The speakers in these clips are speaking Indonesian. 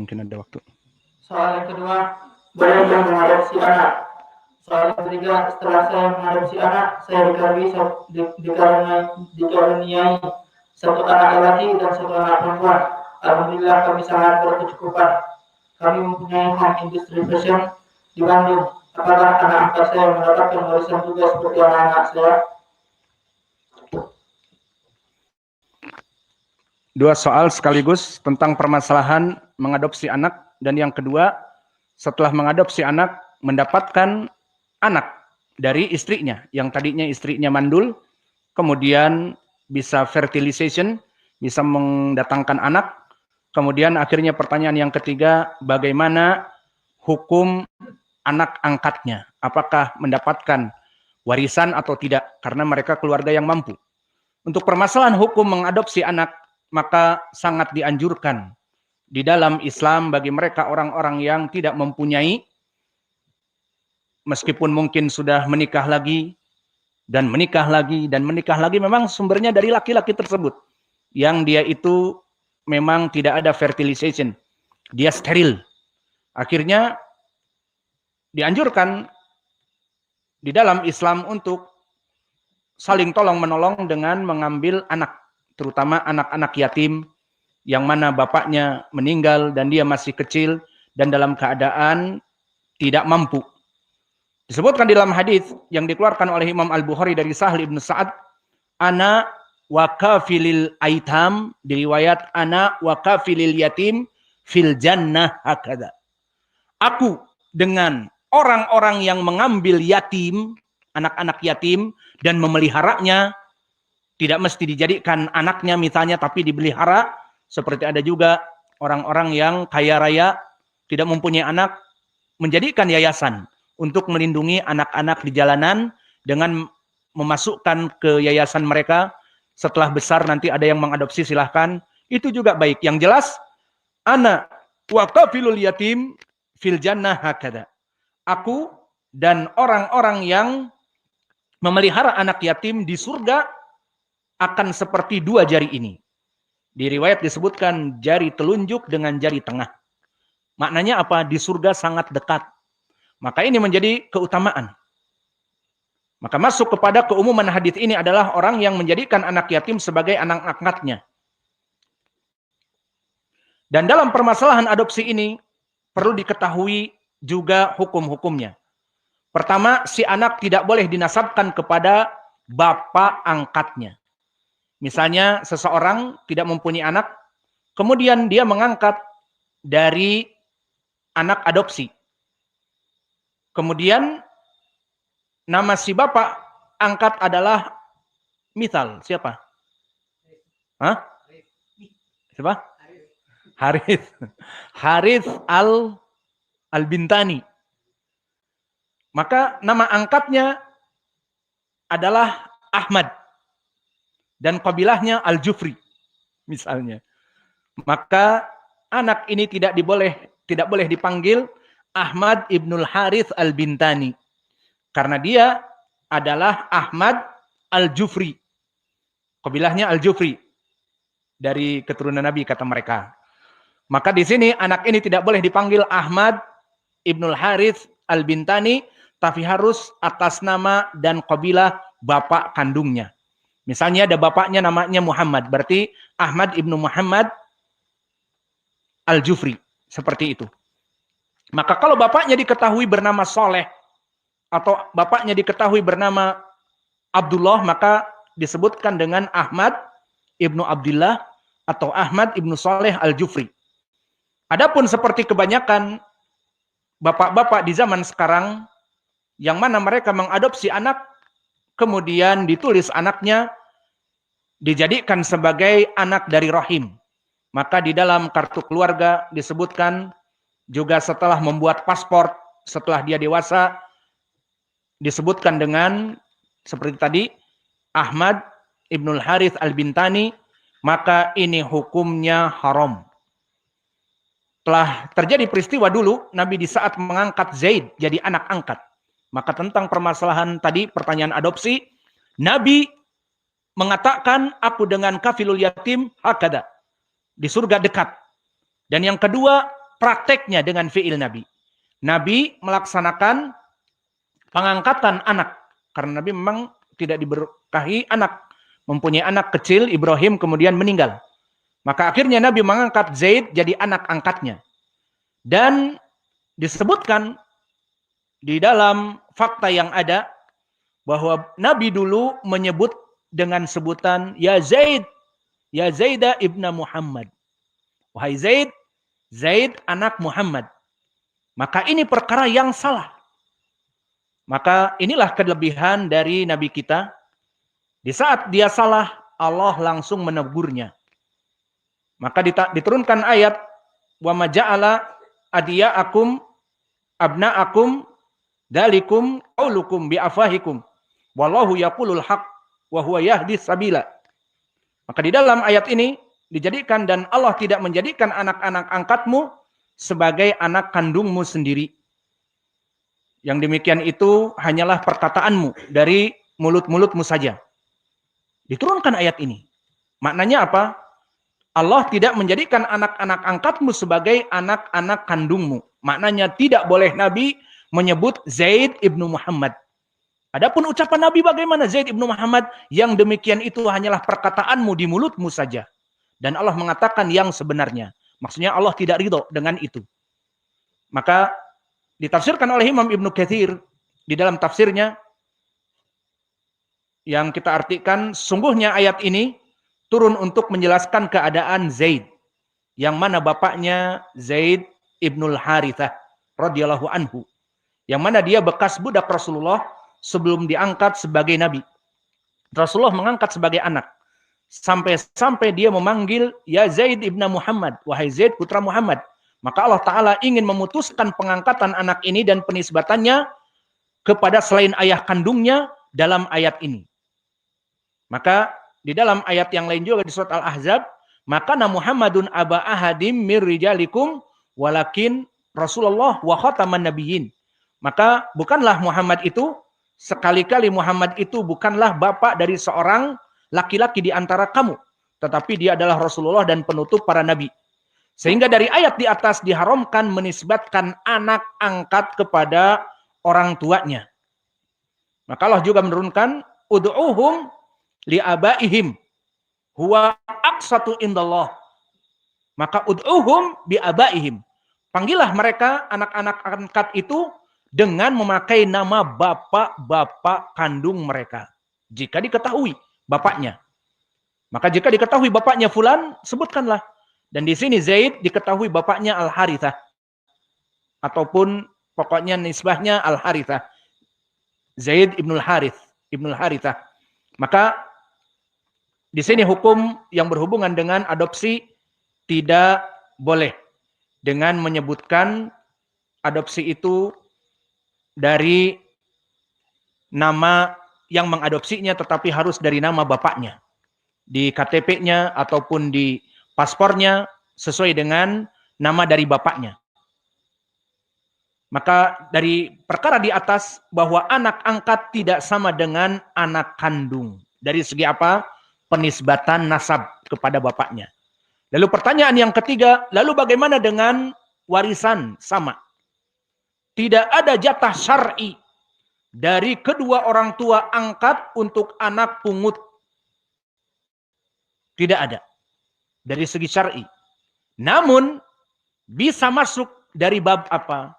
Mungkin ada waktu. Soal yang kedua, bolehkah mengadopsi anak? Soal yang ketiga, setelah saya mengadopsi anak, saya dikaruniai satu anak laki dan satu anak perempuan. Alhamdulillah kami sangat berkecukupan. Kami mempunyai home industry fashion di Bandung. Apakah anak angkat saya mendapatkan warisan juga seperti anak-anak saya? Dua soal sekaligus tentang permasalahan mengadopsi anak, dan yang kedua, setelah mengadopsi anak, mendapatkan anak dari istrinya, yang tadinya istrinya mandul, kemudian bisa fertilization, bisa mendatangkan anak, kemudian akhirnya pertanyaan yang ketiga, bagaimana hukum anak angkatnya? Apakah mendapatkan warisan atau tidak, karena mereka keluarga yang mampu. Untuk permasalahan hukum mengadopsi anak, maka sangat dianjurkan di dalam Islam bagi mereka orang-orang yang tidak mempunyai, meskipun mungkin sudah menikah lagi, dan menikah lagi, dan menikah lagi, memang sumbernya dari laki-laki tersebut, yang dia itu memang tidak ada fertilization, dia steril. Akhirnya dianjurkan di dalam Islam untuk saling tolong-menolong dengan mengambil anak, terutama anak-anak yatim yang mana bapaknya meninggal dan dia masih kecil dan dalam keadaan tidak mampu. Disebutkan di dalam hadis yang dikeluarkan oleh Imam Al-Bukhari dari Sahal ibn Sa'ad, ana wa kafilil aitam, di riwayat ana wa kafilil yatim fil jannah hakada. Aku dengan orang-orang yang mengambil yatim, anak-anak yatim, dan memeliharanya, tidak mesti dijadikan anaknya misalnya, tapi dipelihara. Seperti ada juga orang-orang yang kaya raya, tidak mempunyai anak, menjadikan yayasan untuk melindungi anak-anak di jalanan dengan memasukkan ke yayasan mereka. Setelah besar nanti ada yang mengadopsi, silahkan. Itu juga baik. Yang jelas, ana wa kafilul yatim fil jannah hakada. Aku dan orang-orang yang memelihara anak yatim di surga akan seperti dua jari ini. Di riwayat disebutkan jari telunjuk dengan jari tengah. Maknanya apa? Di surga sangat dekat. Maka ini menjadi keutamaan. Maka masuk kepada keumuman hadis ini adalah orang yang menjadikan anak yatim sebagai anak angkatnya. Dan dalam permasalahan adopsi ini perlu diketahui juga hukum-hukumnya. Pertama, si anak tidak boleh dinasabkan kepada bapak angkatnya. Misalnya seseorang tidak mempunyai anak, kemudian dia mengangkat dari anak adopsi. Kemudian nama si bapak angkat adalah misal siapa? Hah? Siapa? Harith. Harith al-Bintani. Maka nama angkatnya adalah Ahmad dan kabilahnya Al-Jufri misalnya. Maka anak ini tidak boleh dipanggil Ahmad ibnul Harith al-Bintani, karena dia adalah Ahmad al-Jufri. Kabilahnya Al-Jufri, dari keturunan Nabi kata mereka. Maka di sini anak ini tidak boleh dipanggil Ahmad ibnul Harith al-Bintani, tapi harus atas nama dan kabilah bapak kandungnya. Misalnya ada bapaknya namanya Muhammad, berarti Ahmad ibnu Muhammad al-Jufri, seperti itu. Maka kalau bapaknya diketahui bernama Soleh, atau bapaknya diketahui bernama Abdullah, maka disebutkan dengan Ahmad ibnu Abdullah atau Ahmad ibnu Soleh al-Jufri. Adapun seperti kebanyakan bapak-bapak di zaman sekarang, yang mana mereka mengadopsi anak, kemudian ditulis anaknya dijadikan sebagai anak dari rahim. Maka di dalam kartu keluarga disebutkan juga setelah membuat paspor, setelah dia dewasa, disebutkan dengan seperti tadi, Ahmad ibnul Harith al-Bintani, maka ini hukumnya haram. Telah terjadi peristiwa dulu, Nabi di saat mengangkat Zaid jadi anak angkat. Maka tentang permasalahan tadi, pertanyaan adopsi, Nabi mengatakan, aku dengan kafilul yatim hakada, di surga dekat. Dan yang kedua, prakteknya dengan fi'il Nabi. Nabi melaksanakan pengangkatan anak. Karena Nabi memang tidak diberkahi anak. Mempunyai anak kecil, Ibrahim, kemudian meninggal. Maka akhirnya Nabi mengangkat Zaid jadi anak angkatnya. Dan disebutkan di dalam fakta yang ada bahwa Nabi dulu menyebut dengan sebutan ya Zaid, ya Zaidah ibna Muhammad. Wahai Zaid, Zaid anak Muhammad. Maka ini perkara yang salah. Maka inilah kelebihan dari Nabi kita. Di saat dia salah, Allah langsung menegurnya. Maka diturunkan ayat wa maja'ala adiya'akum abna'akum dalikum qaulukum bi'afahikum wallahu yaqulul haq wa huwa yahdis sabila. Maka di dalam ayat ini dijadikan dan Allah tidak menjadikan anak-anak angkatmu sebagai anak kandungmu sendiri. Yang demikian itu hanyalah perkataanmu dari mulut-mulutmu saja. Diturunkan ayat ini. Maknanya apa? Allah tidak menjadikan anak-anak angkatmu sebagai anak-anak kandungmu. Maknanya tidak boleh Nabi menyebut Zaid ibnu Muhammad. Adapun ucapan Nabi bagaimana Zaid ibnu Muhammad? Yang demikian itu hanyalah perkataanmu di mulutmu saja. Dan Allah mengatakan yang sebenarnya. Maksudnya Allah tidak ridho dengan itu. Maka ditafsirkan oleh Imam Ibnu Katsir di dalam tafsirnya yang kita artikan sungguhnya ayat ini turun untuk menjelaskan keadaan Zaid yang mana bapaknya Zaid ibnul Harithah radhiyallahu anhu yang mana dia bekas budak Rasulullah sebelum diangkat sebagai nabi. Rasulullah mengangkat sebagai anak sampai dia memanggil ya Zaid ibnu Muhammad, wahai Zaid putra Muhammad. Maka Allah Ta'ala ingin memutuskan pengangkatan anak ini dan penisbatannya kepada selain ayah kandungnya dalam ayat ini. Maka di dalam ayat yang lain juga di surat Al-Ahzab, maka Muhammadun aba ahadim mir rijalikum walakin Rasulullah wa khataman nabiyyin. Maka bukanlah Muhammad itu, sekali-kali Muhammad itu bukanlah bapak dari seorang laki-laki di antara kamu, tetapi dia adalah Rasulullah dan penutup para nabi. Sehingga dari ayat di atas diharamkan menisbatkan anak angkat kepada orang tuanya. Maka Allah juga menurunkan ud'uhum li'abaihim huwa aqsatu indallah. Maka ud'uhum bi'abaihim. Panggillah mereka anak-anak angkat itu dengan memakai nama bapak-bapak kandung mereka. Jika diketahui bapaknya. Maka jika diketahui bapaknya fulan, sebutkanlah. Dan di sini Zaid diketahui bapaknya Al-Harithah. Ataupun pokoknya nisbahnya Al-Harithah. Zaid ibnul Harith, ibnul Harithah. Maka di sini hukum yang berhubungan dengan adopsi tidak boleh dengan menyebutkan adopsi itu dari nama yang mengadopsinya tetapi harus dari nama bapaknya. Di KTP-nya ataupun di paspornya sesuai dengan nama dari bapaknya. Maka dari perkara di atas bahwa anak angkat tidak sama dengan anak kandung. Dari segi apa? Penisbatan nasab kepada bapaknya. Lalu pertanyaan yang ketiga, lalu bagaimana dengan warisan sama? Tidak ada jatah syar'i dari kedua orang tua angkat untuk anak pungut. Tidak ada. Dari segi syar'i. Namun bisa masuk dari bab apa?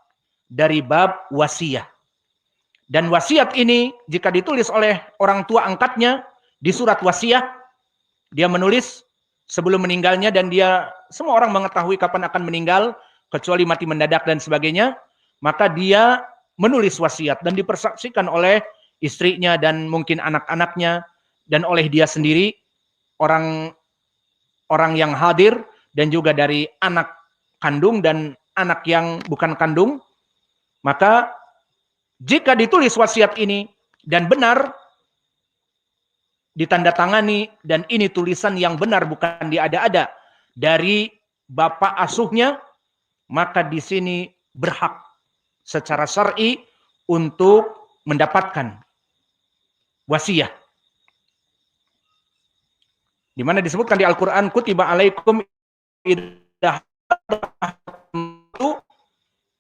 Dari bab wasiat. Dan wasiat ini jika ditulis oleh orang tua angkatnya di surat wasiat, dia menulis sebelum meninggalnya dan dia semua orang mengetahui kapan akan meninggal kecuali mati mendadak dan sebagainya, maka dia menulis wasiat dan dipersaksikan oleh istrinya dan mungkin anak-anaknya dan oleh dia sendiri, orang yang hadir dan juga dari anak kandung dan anak yang bukan kandung. Maka jika ditulis wasiat ini dan benar ditandatangani dan ini tulisan yang benar bukan diada-ada dari bapak asuhnya, maka di sini berhak secara syar'i untuk mendapatkan wasiat. Di mana disebutkan di Al-Qur'an kutiba alaikum idza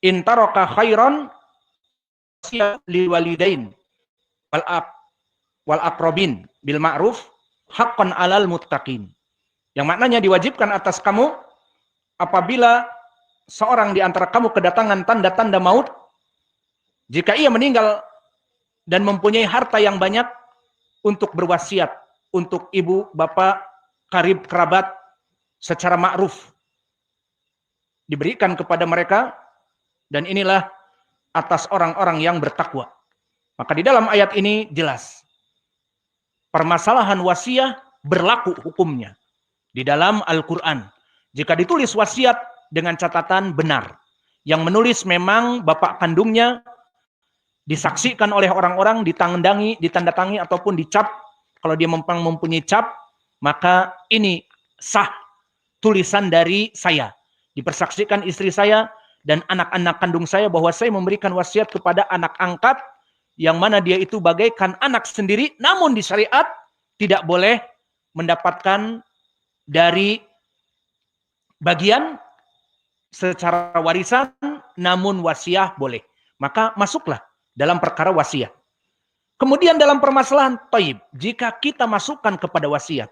In taraka khairan lil walidain wal aqrabin bil ma'ruf haqqan 'alal muttaqin. Yang maknanya diwajibkan atas kamu apabila seorang di antara kamu kedatangan tanda-tanda maut, jika ia meninggal dan mempunyai harta yang banyak, untuk berwasiat untuk ibu, bapak, karib, kerabat secara ma'ruf diberikan kepada mereka, dan inilah atas orang-orang yang bertakwa. Maka di dalam ayat ini jelas permasalahan wasiat berlaku hukumnya di dalam Al-Quran. Jika ditulis wasiat dengan catatan benar, yang menulis memang bapak kandungnya, disaksikan oleh orang-orang, ditandatangi ataupun dicap, kalau dia mempunyai cap, maka ini sah tulisan dari saya, dipersaksikan istri saya dan anak-anak kandung saya bahwa saya memberikan wasiat kepada anak angkat yang mana dia itu bagaikan anak sendiri, namun di syariat tidak boleh mendapatkan dari bagian secara warisan, namun wasiat boleh. Maka masuklah dalam perkara wasiat. Kemudian dalam permasalahan taib, jika kita masukkan kepada wasiat,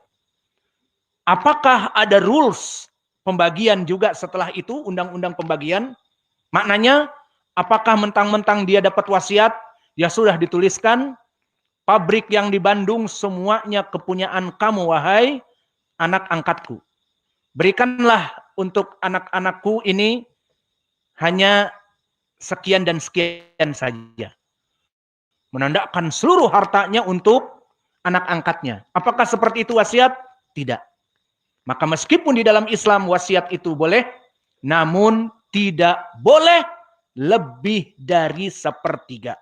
apakah ada rules pembagian juga setelah itu, undang-undang pembagian? Maknanya, apakah mentang-mentang dia dapat wasiat, ya sudah dituliskan, pabrik yang di Bandung semuanya kepunyaan kamu, wahai anak angkatku. Berikanlah untuk anak-anakku ini hanya sekian dan sekian saja. Menandakan seluruh hartanya untuk anak angkatnya. Apakah seperti itu wasiat? Tidak. Maka meskipun di dalam Islam wasiat itu boleh, namun tidak boleh lebih dari sepertiga.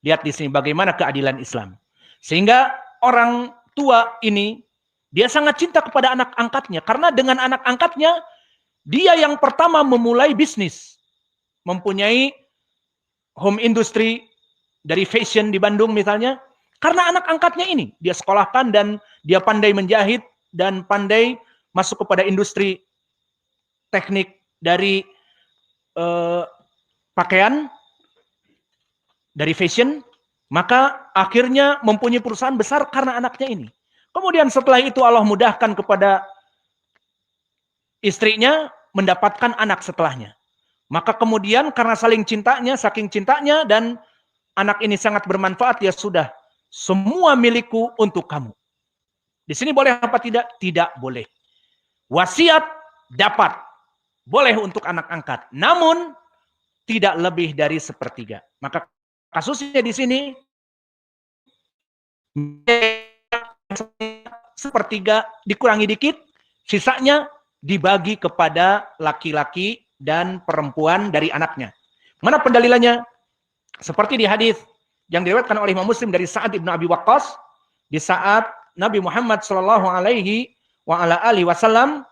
Lihat di sini bagaimana keadilan Islam. Sehingga orang tua ini, dia sangat cinta kepada anak angkatnya. Karena dengan anak angkatnya, dia yang pertama memulai bisnis. Mempunyai home industry dari fashion di Bandung misalnya. Karena anak angkatnya ini, dia sekolahkan dan dia pandai menjahit dan pandai masuk kepada industri teknik dari pakaian, dari fashion, maka akhirnya mempunyai perusahaan besar karena anaknya ini. Kemudian setelah itu Allah mudahkan kepada istrinya mendapatkan anak setelahnya. Maka kemudian karena saling cintanya, saking cintanya dan anak ini sangat bermanfaat, ya sudah, semua milikku untuk kamu. Di sini boleh apa tidak? Tidak boleh. Wasiat dapat, boleh untuk anak angkat, namun tidak lebih dari sepertiga. Maka kasusnya di sini sepertiga dikurangi dikit, sisanya dibagi kepada laki-laki dan perempuan dari anaknya. Mana pendalilannya? Seperti di hadis yang diriwayatkan oleh Imam Muslim dari Sa'ad bin Abi Waqqas, di saat Nabi Muhammad sallallahu alaihi wasallam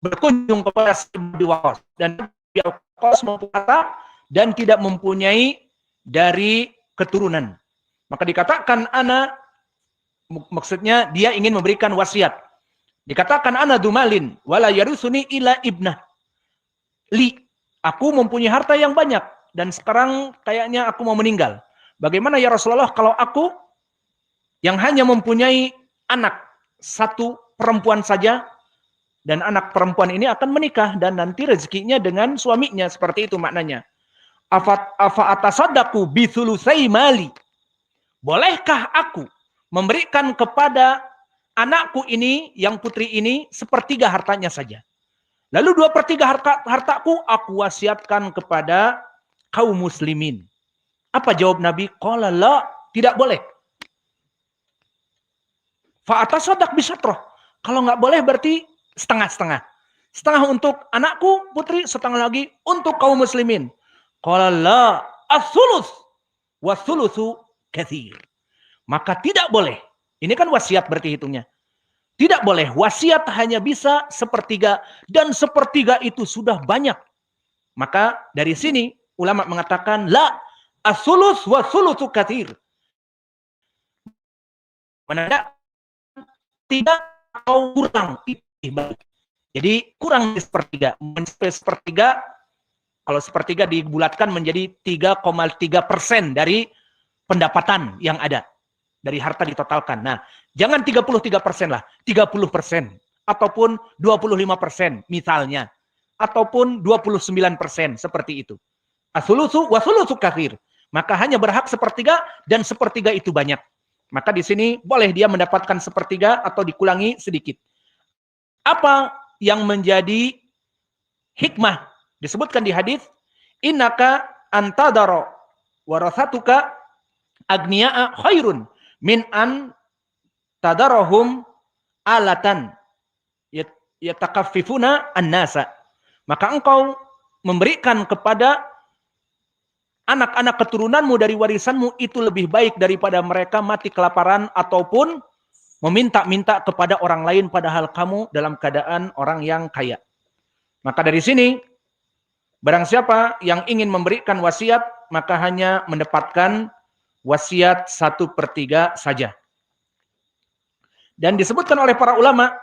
berkunjung kepada Sa'ad bin Waqqas, dan Nabi Waqqas berkata dan tidak mempunyai dari keturunan. Maka dikatakan maksudnya dia ingin memberikan wasiat. Dikatakan ana dumalin wala yarusuni ila ibnah li. Aku mempunyai harta yang banyak dan sekarang kayaknya aku mau meninggal. Bagaimana ya Rasulullah kalau aku yang hanya mempunyai anak satu perempuan saja, dan anak perempuan ini akan menikah dan nanti rezekinya dengan suaminya, seperti itu maknanya. Afa atasaddaqu bi thulusai mali. Bolehkah aku memberikan kepada anakku ini, yang putri ini, sepertiga hartanya saja. Lalu 2/3 hartaku aku wasiatkan kepada kaum muslimin. Apa jawab Nabi? Qala la, tidak boleh. Fa atasaddaq bisatrah. Kalau nggak boleh berarti setengah-setengah. Setengah untuk anakku, putri, setengah lagi untuk kaum muslimin. Qala la, as-sulus wa sulusu katsir. Maka tidak boleh. Ini kan wasiat berarti hitungnya. Tidak boleh, wasiat hanya bisa sepertiga, dan sepertiga itu sudah banyak. Maka dari sini ulama mengatakan la, as-sulus wa sulusu katsir. Menandakan tidak atau kurang, Jadi kurang dari sepertiga. Mencapai sepertiga, kalau sepertiga dibulatkan menjadi 3,3% dari pendapatan yang ada. Dari harta ditotalkan. Nah, jangan 33% lah, 30%. Ataupun 25% misalnya. Ataupun 29%, seperti itu. As-sulusu wa sulusu katsir. Maka hanya berhak sepertiga, dan sepertiga itu banyak. Maka di sini boleh dia mendapatkan sepertiga atau dikurangi sedikit. Apa yang menjadi hikmah? Disebutkan di hadis, innaka antadara warasatuka agniya'a khairun min an tadarahum alatan yatakaffifuna an-nasa. Maka engkau memberikan kepada anak-anak keturunanmu dari warisanmu itu lebih baik daripada mereka mati kelaparan ataupun meminta-minta kepada orang lain padahal kamu dalam keadaan orang yang kaya. Maka dari sini, barang siapa yang ingin memberikan wasiat, maka hanya mendapatkan wasiat 1/3 saja. Dan disebutkan oleh para ulama,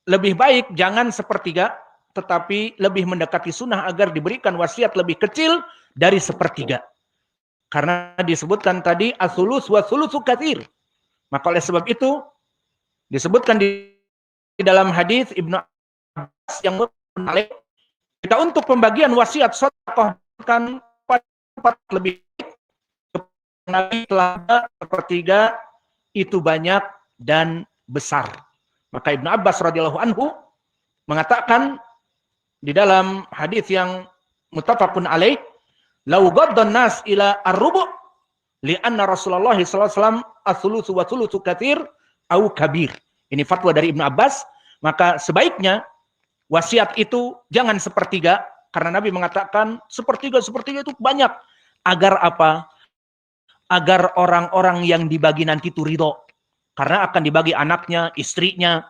lebih baik jangan 1/3, tetapi lebih mendekati sunnah agar diberikan wasiat lebih kecil dari 1/3. Karena disebutkan tadi, as-sulus wa sulusu katsir. Maka oleh sebab itu, disebutkan di dalam hadis Ibnu Abbas yang menarik, kita untuk pembagian wasiat sedekah kan lebih Nabi telah 1/3 itu banyak dan besar. Maka Ibnu Abbas radhiyallahu anhu mengatakan di dalam hadis yang muttafaqun alaih, "Lau gaddan nas ila ar-rubu' li'anna Rasulullah sallallahu alaihi wasallam as-sulusu wa sulusu katsir au kabir." Ini fatwa dari Ibnu Abbas. Maka sebaiknya wasiat itu jangan 1/3, karena Nabi mengatakan 1/3 itu banyak. Agar apa? Agar orang-orang yang dibagi nanti itu ridho. Karena akan dibagi anaknya, istrinya.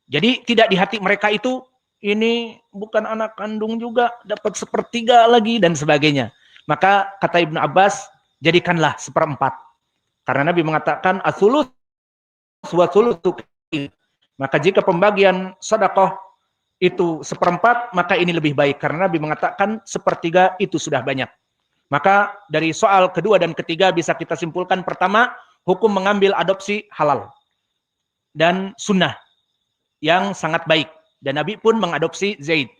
Jadi tidak di hati mereka itu, ini bukan anak kandung juga, dapat 1/3 lagi, dan sebagainya. Maka kata Ibnu Abbas, jadikanlah 1/4. Karena Nabi mengatakan, as-sulus wa sulusu katsir. Maka jika pembagian sedekah itu 1/4, maka ini lebih baik. Karena Nabi mengatakan 1/3 itu sudah banyak. Maka dari soal kedua dan ketiga bisa kita simpulkan, pertama, hukum mengambil adopsi halal dan sunnah yang sangat baik. Dan Nabi pun mengadopsi Zaid.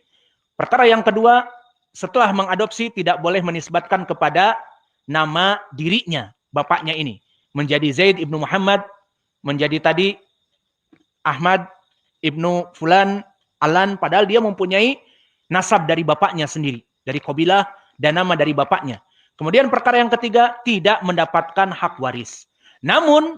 Perkara yang kedua, setelah mengadopsi tidak boleh menisbatkan kepada nama dirinya, bapaknya ini. Menjadi Zaid ibnu Muhammad, menjadi tadi Ahmad ibnu Fulan Alan, padahal dia mempunyai nasab dari bapaknya sendiri, dari kabilah dan nama dari bapaknya. Kemudian perkara yang ketiga, tidak mendapatkan hak waris. Namun,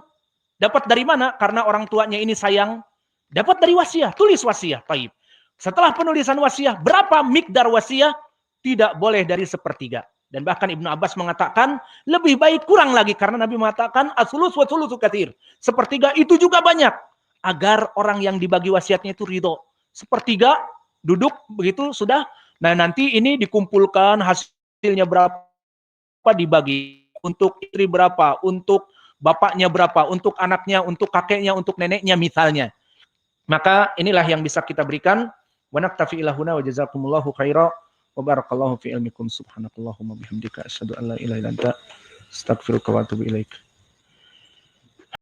dapat dari mana? Karena orang tuanya ini sayang, dapat dari wasiah, tulis wasiah. Taib. Setelah penulisan wasiah, berapa mikdar wasiah? Tidak boleh dari 1/3. Dan bahkan Ibnu Abbas mengatakan, lebih baik kurang lagi, karena Nabi mengatakan, as-sulus wa sulusu katsir. 1/3 itu juga banyak. Agar orang yang dibagi wasiatnya itu ridho. 1/3 duduk begitu sudah. Nah nanti ini dikumpulkan hasilnya berapa dibagi. Untuk istri berapa, untuk bapaknya berapa, untuk anaknya, untuk kakeknya, untuk neneknya misalnya. Maka inilah yang bisa kita berikan. Wa naktafi ilahuna wa jazakumullahu khaira wa barakallahu fi ilmikum subhanakallahumma bihamdika asyhadu an la ilaha illa anta astaghfiruka wa atubu ilaik.